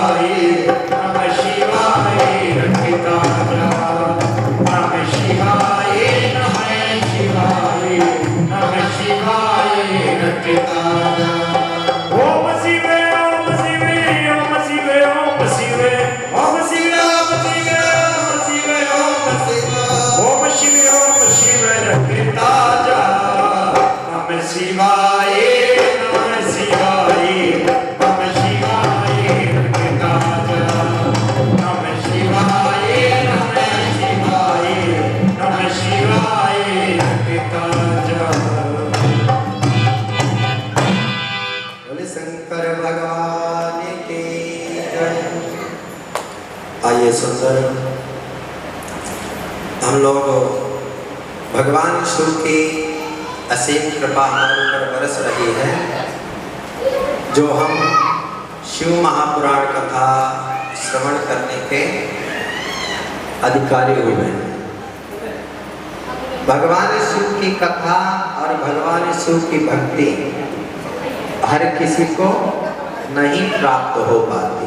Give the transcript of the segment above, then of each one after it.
शिवाय नमः शिवाय रखता जा नमः शिवाय नमः शिवाय नमः शिवाय रखता जा ओम शिवे ओम शिवे ओम शिवे ओम शिवे ओम शिवे ओम शिवे ओम शिवे ओम शिवे ओम शिवे रखता जा नमः शिवाय नमः शिवाय नमः शिवाय रखता जा नमः शिवाय नमः शिवाय नमः शिवाय रखता जा। बोले शंकर भगवान की जय। आइए सुंदर हम लोग भगवान शिव की असीम कृपा हमारे ऊपर बरस रही है, जो हम शिव महापुराण कथा श्रवण करने के अधिकारी हुए हैं। भगवान शिव की कथा और भगवान शिव की भक्ति हर किसी को नहीं प्राप्त हो पाती।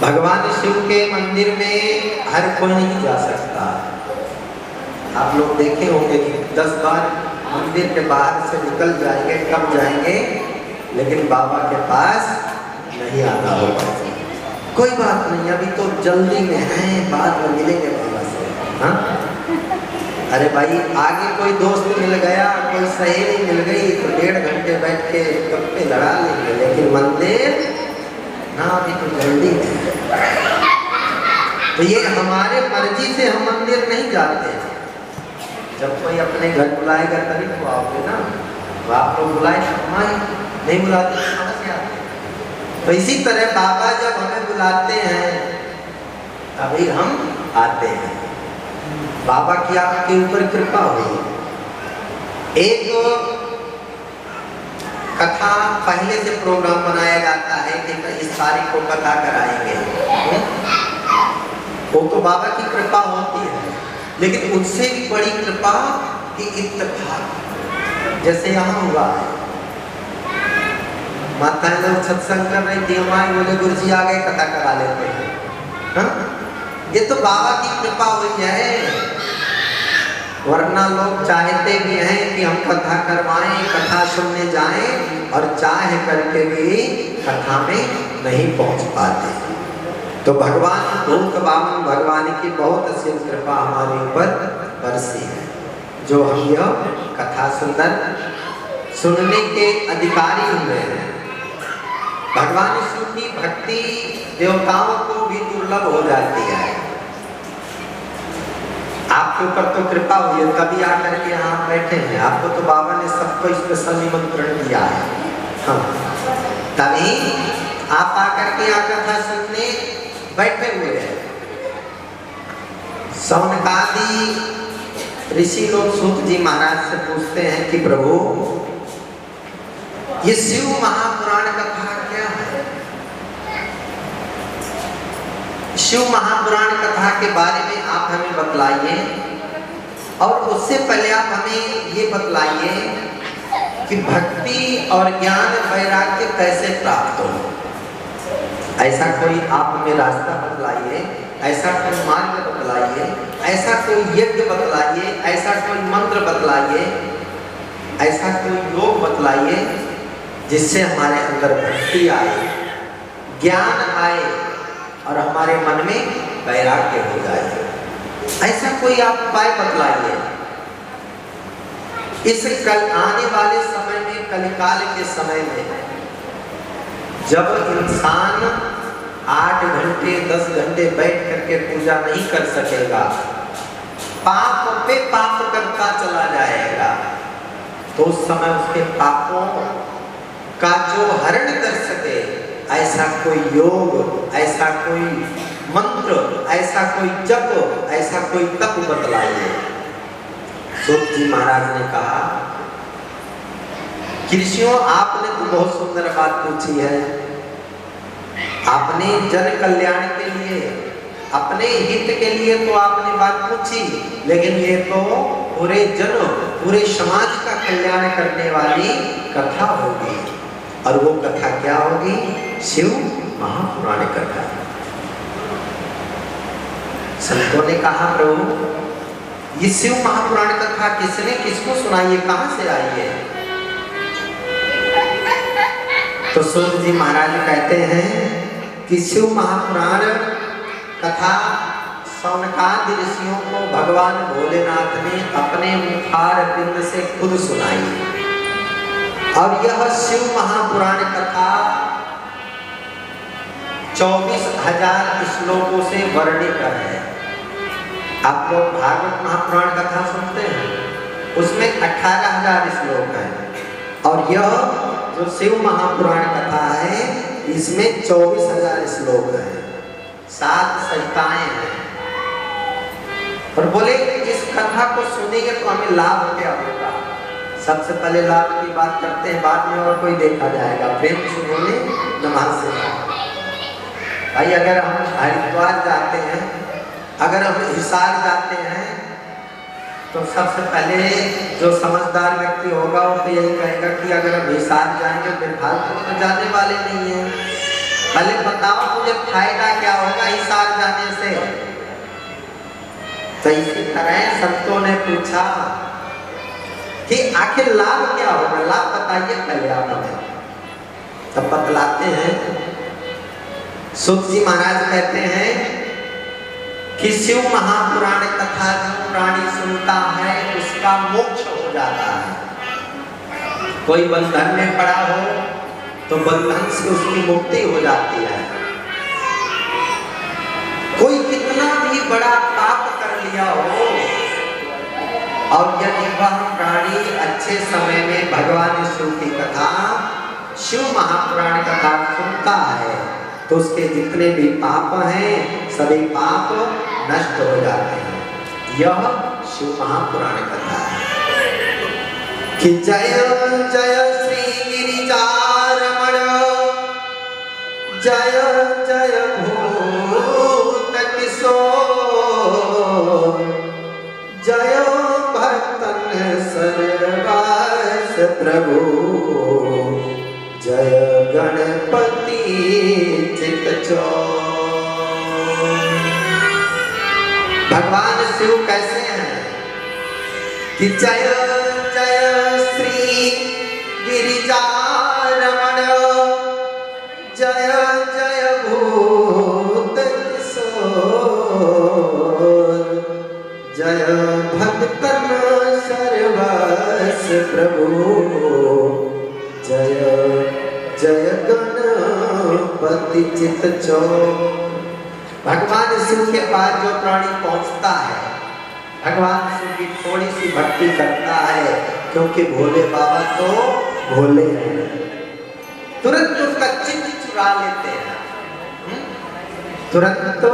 भगवान शिव के मंदिर में हर कोई नहीं जा सकता। आप लोग देखे होंगे कि 10 बार मंदिर के बाहर से निकल जाएंगे, कब जाएंगे, लेकिन बाबा के पास नहीं आता होगा। कोई बात नहीं, अभी तो जल्दी में है, बाद में मिलेंगे बाबा से। हाँ, अरे भाई आगे कोई दोस्त मिल गया, कोई सहेली मिल गई तो 1.5 घंटे बैठ के गप्पे लड़ा लेंगे, लेकिन मंदिर ना, अभी तो जल्दी में। तो ये हमारे मर्जी से हम मंदिर नहीं जाते। जब कोई अपने घर बुलाएगा तभी तो आओगे ना। तो आप लोग बुलाए नहीं बुलाते तो समझ नहीं आते। तो इसी तरह बाबा जब हमें बुलाते हैं तभी हम आते हैं। बाबा की आपके ऊपर कृपा हुई। एक कथा पहले से प्रोग्राम बनाया जाता है कि इस तारीख को कथा कराएंगे, वो तो बाबा की कृपा होती है। लेकिन उससे भी बड़ी कृपा कि इत्तेफाक जैसे यहाँ हुआ है। माताएं लोग सत्संग कर रही थी, हमारे बोले गुरु जी आ गए, कथा करा लेते हैं। हाँ? ये तो बाबा की कृपा हुई है, वरना लोग चाहते भी हैं कि हम कथा करवाएं, कथा सुनने जाएं, और चाह करके भी कथा में नहीं पहुंच पाते। तो भगवान भूत बामन भगवान की बहुत असीम कृपा हमारे ऊपर बरसी है, जो हम यह कथा सुंदर सुनने के अधिकारी हुए हैं। भगवान शिव की भक्ति देवताओं को भी दुर्लभ हो जाती है। आपके ऊपर तो कृपा हुई है, कभी आकर के यहाँ बैठे हैं, आपको तो बाबा ने सबको स्पेशल निमंत्रण दिया है। हाँ, तभी आप आकर के यहाँ कथा सुनने बैठे हुए हैं। सौनकादि ऋषि लोग सूत जी महाराज से पूछते हैं कि प्रभु ये शिव महापुराण कथा क्या है? शिव महापुराण कथा के बारे में आप हमें बतलाइए, और उससे पहले आप हमें ये बतलाइए कि भक्ति और ज्ञान वैराग्य कैसे प्राप्त हो। ऐसा कोई आप हमें रास्ता बतलाइए, ऐसा कोई मार्ग बतलाइए, ऐसा कोई यज्ञ बतलाइए, ऐसा कोई मंत्र बतलाइए, ऐसा कोई योग बतलाइए जिससे हमारे अंदर भक्ति आए, ज्ञान आए और हमारे मन में वैराग्य हो जाए। ऐसा कोई आप उपाय बतलाइए। इस कल आने वाले समय में, कलिकाल के समय में, जब इंसान 8 घंटे 10 घंटे बैठ करके पूजा नहीं कर सकेगा, पाप पे पाप करता चला जाएगा, तो उस समय उसके पापों का जो हरण कर सके, ऐसा कोई योग, ऐसा कोई मंत्र, ऐसा कोई जप, ऐसा कोई तप बतलाइए। सूत जी महाराज ने कहा, ऋषियों आपने तो बहुत सुंदर बात पूछी है। आपने जन कल्याण के लिए, अपने हित के लिए तो आपने बात पूछी, लेकिन ये तो पूरे जन, पूरे समाज का कल्याण करने वाली कथा होगी। और वो कथा क्या होगी? शिव महापुराण कथा। संतों ने कहा प्रभु ये शिव महापुराण कथा किसने किसको सुनाई है, कहां से आई है? तो सूत जी महाराज कहते हैं कि शिव महापुराण कथा सौनकादि ऋषियों को भगवान भोलेनाथ ने अपने मुखार बिंद से खुद सुनाई। और यह शिव महापुराण कथा 24,000 श्लोकों से वर्णित है। आप लोग भागवत महापुराण कथा सुनते हैं, उसमें 18,000 श्लोक हैं। और यह जो शिव महापुराण कथा है इसमें 24,000 श्लोक हैं, 7 संहिताएं हैं। और बोले इस कथा को सुनेंगे तो हमें लाभ क्या होगा? सबसे पहले लाभ की बात करते हैं, बाद में और कोई देखा जाएगा। प्रेम से बोले नमः शिवाय। भाई अगर हम हरिद्वार जाते हैं, अगर हम हिसार जाते हैं, तो सबसे पहले जो समझदार व्यक्ति होगा वो तो यही कहेगा कि अगर हम हिसार जाएंगे बेफालतू तो जाने वाले नहीं है, पहले बताओ मुझे फायदा क्या होगा हिसार जाने से। तो इसी तरह संतों ने पूछा कि आखिर लाभ क्या होगा, लाभ बताइए पहले आप हमें। तब बतलाते हैं, सूत जी महाराज कहते हैं कि शिव महापुराण कथा जो प्राणी सुनता है उसका मोक्ष हो जाता है। कोई बंधन में पड़ा हो तो बंधन से उसकी मुक्ति हो जाती है। कोई कितना भी बड़ा पाप कर लिया हो और यदि वह प्राणी अच्छे समय में भगवान शिव की कथा, शिव महापुराण कथा सुनता है तो उसके जितने भी पाप हैं सभी पाप नष्ट हो जाते हैं। यह शिव महापुराण कथा है कि जय जय श्री गिरिजारमण, जय जय भूत किशोर, जय भक्तन सर्वास प्रभु, जय गणपति चित्तचोर। भगवान शिव कैसे हैं कि जय जय श्री गिरिजारमण, जय जय भूत किशोर, जय भक्तन सर्वस प्रभु, जय जय गणपति चित्तचोर। भगवान शिव के पास जो प्राणी पहुंचता है, भगवान शिव की थोड़ी सी भक्ति करता है, क्योंकि भोले बाबा तो भोले हैं, तुरंत उसका चित्त चुरा लेते हैं, तुरंत तो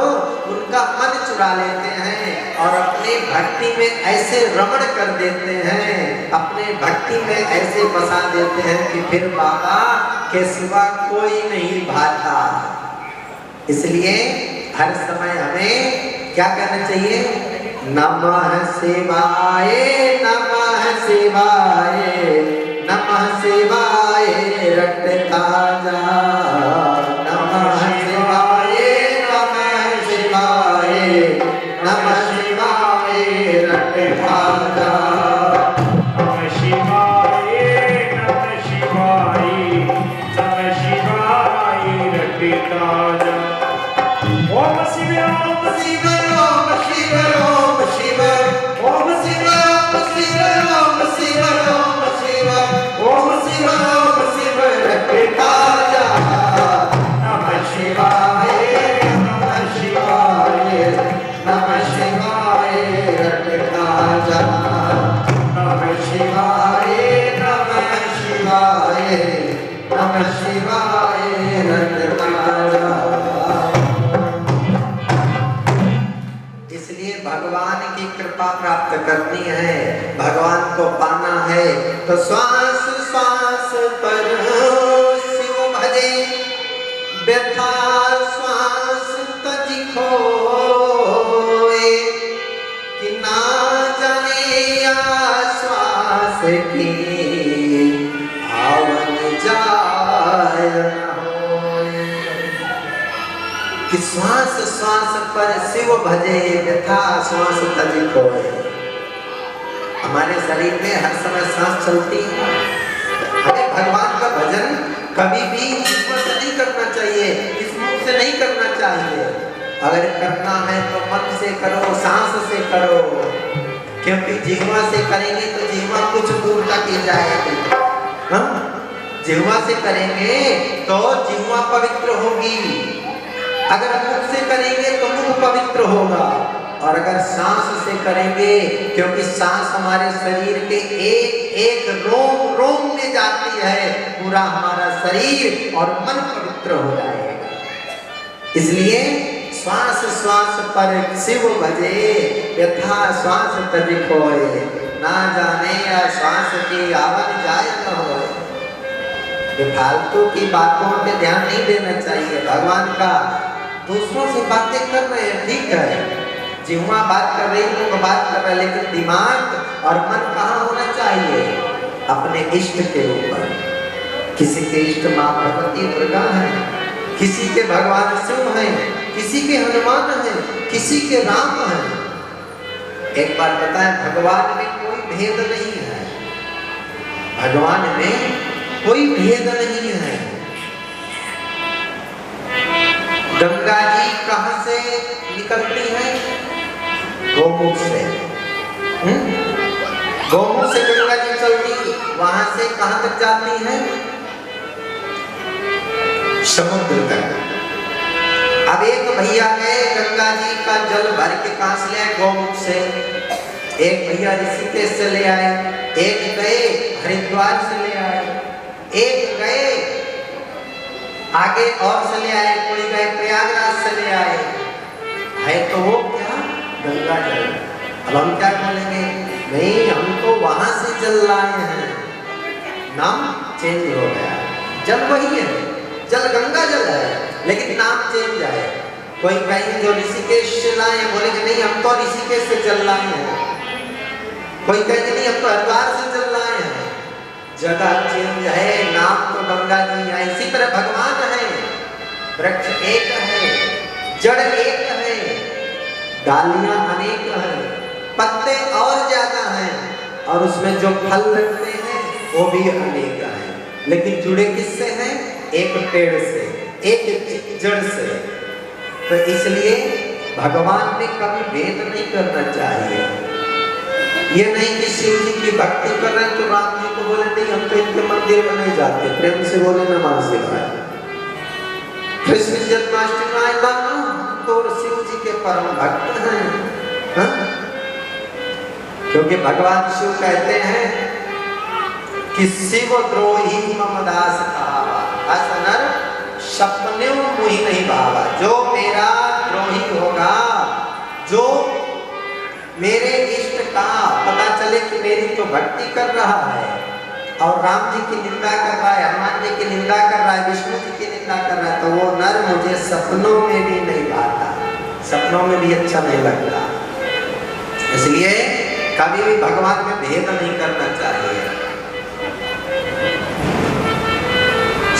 उनका मन चुरा लेते हैं और अपने भक्ति में ऐसे रमण कर देते हैं, अपने भक्ति में ऐसे बसा देते हैं कि फिर बाबा के सिवा कोई नहीं भाता। इसलिए हर समय हमें क्या करना चाहिए? नमः शिवाय, नमः शिवाय, नमः शिवाय रटता जा, नमः शिवाय, नमः शिवाय, नमः शिवाय रटता जा, नमः शिवाय, नमः शिवाय, नमः शिवाय रटता जा। ओम शिव ओम शिव ओम शिव ओम शिव ओम शिव ओम शिव ओम शिव ओम शिव ओम शिव रटता जा, नमः शिवाय, नमः शिवाय, नमः शिवाय रटता जा, नमः शिवाय, नमः शिवाय, नमः शिवाय रटता जा। भगवान की कृपा प्राप्त करनी है, भगवान को पाना है, तो श्वास श्वास पर शिव भजे, व्यथा श्वास तज खोए, कि ना जाने आश्वास की आवन जा कि श्वास श्वास पर शिव भजे व्यथा श्वास तज खोए। हमारे शरीर में हर समय सांस चलती है। हमें भगवान का भजन कभी भी जीवन से नहीं करना चाहिए, इस मुख से नहीं करना चाहिए। अगर करना है तो मन से करो, सांस से करो, क्योंकि जिह्वा से करेंगे तो जिह्वा कुछ दूर तक ही जाएगी। जिह्वा से करेंगे तो जिह्वा पवित्र होगी, अगर मुख से करेंगे तो मुख पवित्र होगा, और अगर सांस से करेंगे, क्योंकि सांस हमारे शरीर के एक एक रोम रोम में जाती है, पूरा हमारा शरीर और मन पवित्र हो जाएगा। इसलिए श्वास श्वास पर शिव भजे यथा श्वास तज खोए। ना जाने या श्वास की आवन जाए न हो। ये फालतू की बातों पे ध्यान नहीं देना चाहिए। भगवान का दूसरों से बातें कर रहे हैं, ठीक है, जिह्वा बात कर रही है, मुख बात कर रहा है, लेकिन दिमाग और मन कहाँ होना चाहिए? अपने इष्ट के ऊपर। किसी के इष्ट माँ भगवती दुर्गा है, किसी के भगवान शिव हैं, किसी के हनुमान हैं, किसी के राम हैं। एक बात बताएं, भगवान में कोई भेद नहीं है। भगवान में कोई भेद नहीं है। गंगा जी कहाँ से निकलती है? गोमुख से। गोमुख से गंगा जी चलती, वहां से कहां तक जाती है? समुद्र तक। अब एक भैया गए गंगा जी का जल भर के कहां से ले आए? गोमुख से। एक भैया ऋषिकेश से ले आए, एक गए हरिद्वार से ले आए, एक गए आगे और से ले आए, कोई गए प्रयागराज से ले आए। है तो वो क्या? गंगा जल। अब हम क्या बोलेंगे? नहीं, हम तो वहां से जल लाए हैं, नाम चेंज हो गया। जल वही है, जल गंगा जल है, लेकिन नाम चेंज है। कोई कहेंगे जो ऋषिकेश से लाए, बोलेंगे नहीं हम तो ऋषिकेश से जल लाए हैं। कोई कहेंगे नहीं हम तो हरिद्वार से जल लाए हैं। जगह चेंज है, नाम तो गंगा जी है। इसी तरह भगवान है, वृक्ष एक है, जड़ एक है, डालियां अनेक हैं, पत्ते और ज्यादा हैं, और उसमें जो फल लगते हैं वो भी अनेक हैं, लेकिन जुड़े किससे हैं? एक पेड़ से, एक जड़ से। तो इसलिए भगवान में कभी भेद नहीं करना चाहिए। ये नहीं कि शिव जी की भक्ति कर रहे हैं तो राम जी को बोले नहीं हम तो इनके मंदिर में नहीं जाते, प्रेम से बोले नमः शिवाय। कृष्ण जन्माष्टमी आए ना, तो शिव जी के परम भक्त हैं, हा? क्योंकि भगवान शिव कहते हैं कि शिव द्रोही मम दास कहावा, असनर सपने मुहि नहीं भावा। जो मेरा द्रोही होगा, जो मेरे इष्ट का पता चले कि मेरी तो भक्ति कर रहा है और राम जी की निंदा कर रहा है, हनुमान जी की निंदा कर रहा है, विष्णु जी की निंदा कर रहा है, तो वो नर मुझे सपनों में भी नहीं भाता, सपनों में भी अच्छा नहीं लगता। इसलिए कभी भी भगवान में भेद नहीं करना चाहिए।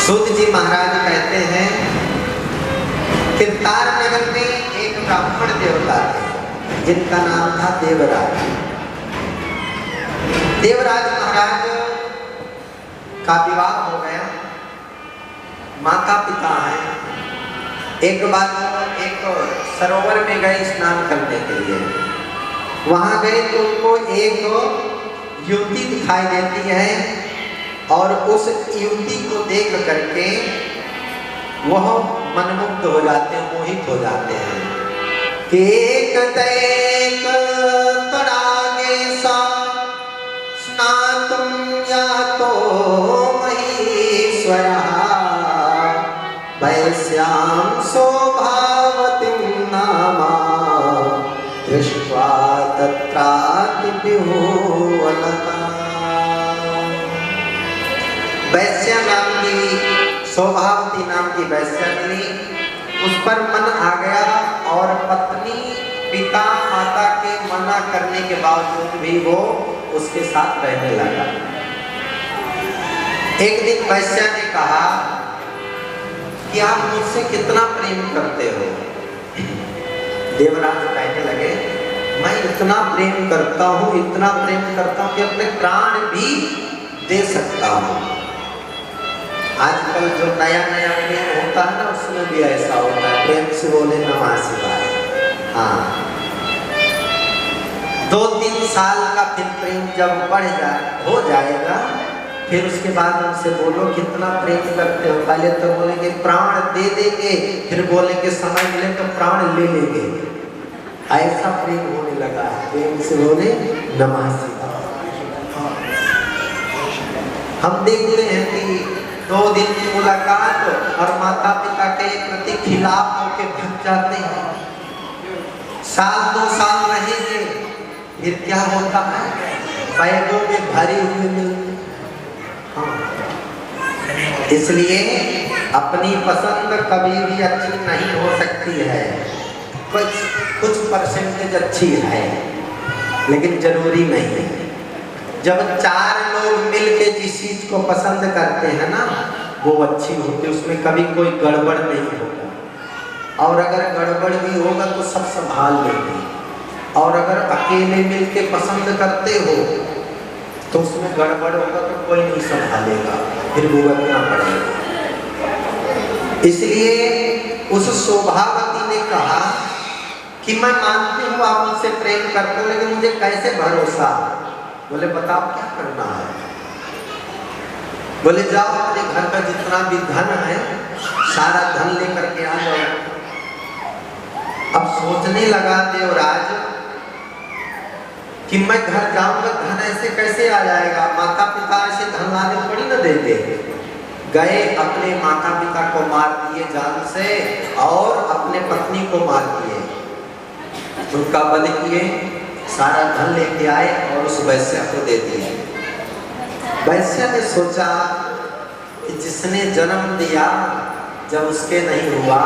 सूत जी महाराज कहते हैं कि तार नगर में एक ब्राह्मण देवता थे जिनका नाम था देवराज। देवराज महाराज का विवाह हो गया, माता पिता हैं। एक बार एक सरोवर में गए स्नान करने के लिए, वहां गए तो उनको एक युवती दिखाई देती है और उस युवती को देख करके वह मनमुग्ध हो जाते हैं, मोहित हो जाते हैं। एक तैक तड़ागे सा स्नातुम या तो महीश्वरा वैश्याम शोभावतीं नामा दृष्ट्वा तत्रातिविह्वलता। वैश्या नाम की, शोभावती नाम की वैश्या मिली, उस पर मन आ गया और पत्नी पिता माता के मना करने के बावजूद भी वो उसके साथ रहने लगा। एक दिन वैश्या ने कहा कि आप मुझसे कितना प्रेम करते हो। देवराज कहने लगे, मैं इतना प्रेम करता हूँ, इतना प्रेम करता हूँ कि अपने प्राण भी दे सकता हूँ। आजकल जो नया नया प्रेम होता है ना, उसमें भी ऐसा होता है। प्रेम से बोले नमः शिवाय। हाँ, 2-3 साल का फिर प्रेम जब हो जाएगा, फिर उसके बाद उनसे बोलो कितना प्रेम करते हो। पहले तो बोलेंगे प्राण दे देंगे, फिर बोलेंगे समय मिले तो प्राण ले लेंगे। ऐसा प्रेम होने लगा है। प्रेम से बोले नमः शिवाय। हम देखते हैं कि 2 दिन की मुलाकात और माता पिता के प्रति खिलाफ होकर भग जाते हैं। 1-2 साल रहेंगे, फिर क्या होता है, बैगों में भरे हुए मिलते। इसलिए अपनी पसंद कभी भी अच्छी नहीं हो सकती है। कुछ परसेंटेज अच्छी है, लेकिन जरूरी नहीं है। जब 4 लोग मिलके जिस चीज को पसंद करते हैं ना, वो अच्छी होती है, उसमें कभी कोई गड़बड़ नहीं होगा। और अगर गड़बड़ भी होगा तो सब संभाल लेंगे। और अगर अकेले मिलके पसंद करते हो तो उसमें गड़बड़ होगा तो कोई नहीं संभालेगा, फिर भुगतना पड़ेगा। इसलिए उस शोभावती ने कहा कि मैं मानती हूँ आप मुझसे प्रेम करते हो, लेकिन मुझे कैसे भरोसा। बोले बताओ क्या करना है। बोले जाओ अपने घर का जितना भी धन है सारा धन लेकर के आ जाओ। अब सोचने लगा देवराज कि मैं घर जाऊंगा, धन ऐसे कैसे आ जाएगा, माता पिता ऐसे धन लाने थोड़ी ना देंगे। गए, अपने माता पिता को मार दिए जान से और अपने पत्नी को मार दिए, उनका वध किए, सारा धन लेके आए और उस वैश्या को दे दिए। वैश्या ने सोचा कि जिसने जन्म दिया जब उसके नहीं हुआ